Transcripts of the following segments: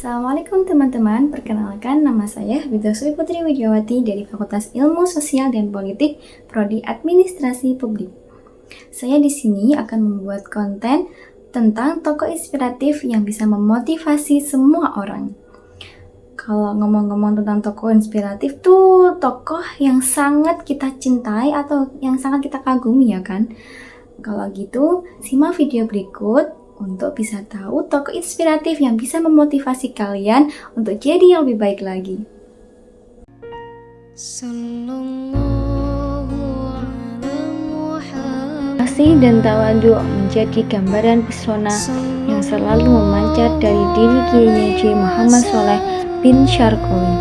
Assalamualaikum teman-teman, perkenalkan nama saya Widoswi Putri Widiawati dari Fakultas Ilmu Sosial dan Politik, Prodi Administrasi Publik. Saya di sini akan membuat konten tentang tokoh inspiratif yang bisa memotivasi semua orang. Kalau ngomong-ngomong tentang tokoh inspiratif tuh tokoh yang sangat kita cintai atau yang sangat kita kagumi ya kan? Kalau gitu, simak video berikut untuk bisa tahu tokoh inspiratif yang bisa memotivasi kalian untuk jadi yang lebih baik lagi. Kasih dan tawadu menjadi gambaran pesona yang selalu memancar dari diri Kiai Haji Muhammad Sholeh bin Syarqawi.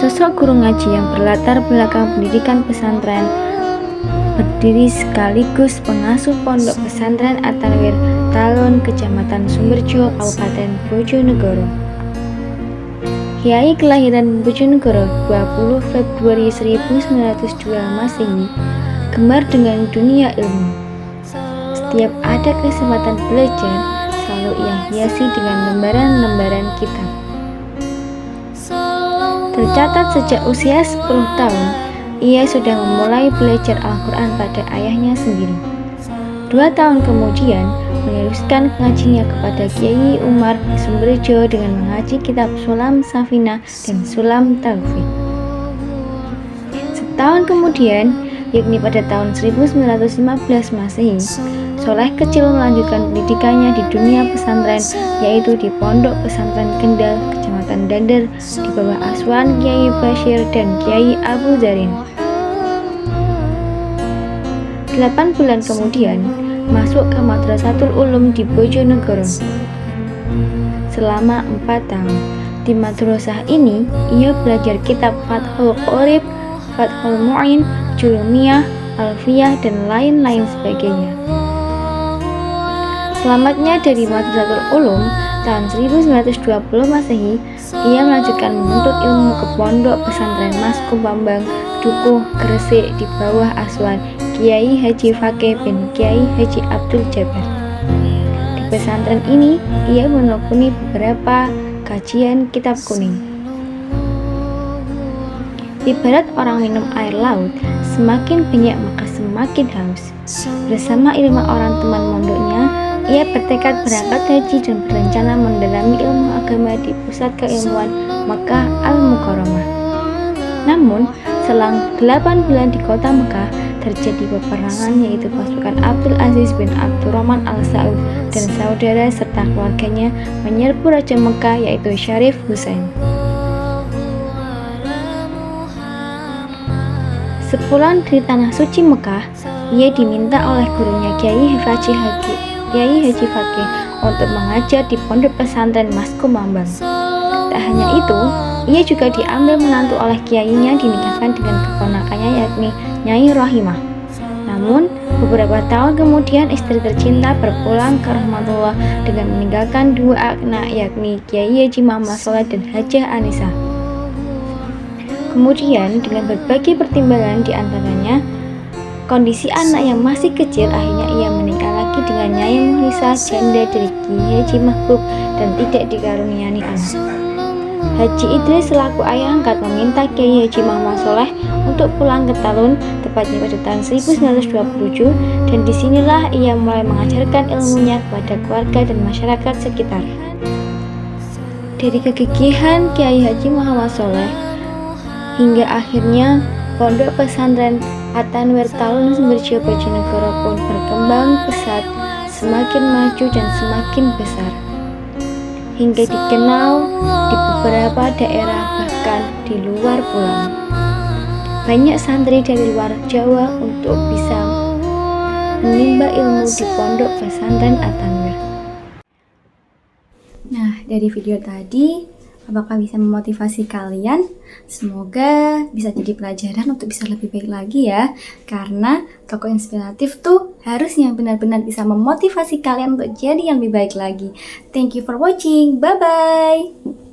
Sosok guru ngaji yang berlatar belakang pendidikan pesantren, berdiri sekaligus pengasuh pondok pesantren At-Tanwir Talun, Kecamatan Sumberjo, Kabupaten Bojonegoro. Kiai kelahiran Bojonegoro 20 Februari 1902 Masehi, gemar dengan dunia ilmu. Setiap ada kesempatan belajar, selalu ia hiasi dengan lembaran-lembaran kitab. Tercatat sejak usia 10 tahun, ia sudah memulai belajar Al-Quran pada ayahnya sendiri. 2 tahun kemudian, meneruskan ngajinya kepada Kiai Umar Sumberjo dengan mengaji kitab Sulam Safinah dan Sulam Taufik. Setahun kemudian, yakni pada tahun 1915 Masehi, Sholeh kecil melanjutkan pendidikannya di dunia pesantren, yaitu di Pondok Pesantren Kendal, Kecamatan Dander, di bawah asuhan Kiai Bashir dan Kiai Abu Zarin. 8 bulan kemudian, masuk ke Madrasatul Ulum di Bojonegoro. Selama 4 tahun, di madrasah ini, ia belajar kitab Fathul Qorib, Fathul Mu'in, Julumiyah, Alfiyah, dan lain-lain sebagainya. Selamatnya dari Madrasatul Ulum tahun 1920 Masehi, ia melanjutkan menuntut ilmu ke Pondok Pesantren Maskum Bambang, Dukuh, Gresik di bawah asuhan Kiai Haji Fakih bin Kiai Haji Abdul Jabbar. Di pesantren ini, ia menekuni beberapa kajian kitab kuning. Ibarat orang minum air laut, semakin banyak maka semakin haus. Bersama 5 orang teman mondoknya, ia bertekad berangkat haji dan berencana mendalami ilmu agama di pusat keilmuan Makkah Al-Mukarramah. Namun, selang 8 bulan di kota Mekah, terjadi peperangan, yaitu pasukan Abdul Aziz bin Abdurrahman Al-Saud dan saudara serta keluarganya menyerbu Raja Mekah, yaitu Syarif Husain. Sepulang dari tanah suci Mekah, ia diminta oleh gurunya Kiai Haji Fakih untuk mengajar di Pondok Pesantren Maskum Bambang. Tak hanya itu, ia juga diambil menantu oleh kiainya, dinikahkan dengan keponakannya yakni Nyai Rohimah. Namun, beberapa tahun kemudian istri tercinta berpulang ke rahmatullah dengan meninggalkan 2 anak yakni Kiai Haji Muhammad Sholeh dan Hajah Anisa. Kemudian, dengan berbagai pertimbangan di antaranya kondisi anak yang masih kecil, akhirnya ia menikah lagi dengan Nyai Muhlisa, janda dari Kiai Haji Mahbub, dan tidak dikaruniai anak. Haji Idris selaku ayah angkat meminta Kiai Haji Muhammad Sholeh untuk pulang ke Talun, tepatnya pada tahun 1927, dan disinilah ia mulai mengajarkan ilmunya kepada keluarga dan masyarakat sekitar. Dari kegigihan Kiai Haji Muhammad Sholeh hingga akhirnya Pondok Pesantren At-Tanwir Talun Sumberjo Bojonegoro pun berkembang pesat, semakin maju dan semakin besar, hingga dikenal di beberapa daerah bahkan di luar pulau. Banyak santri dari luar Jawa untuk bisa menimba ilmu di Pondok Pesantren At-Tanwir. Nah, dari video tadi, apakah bisa memotivasi kalian? Semoga bisa jadi pelajaran untuk bisa lebih baik lagi ya. Karena tokoh inspiratif tuh harusnya benar-benar bisa memotivasi kalian untuk jadi yang lebih baik lagi. Thank you for watching. Bye-bye.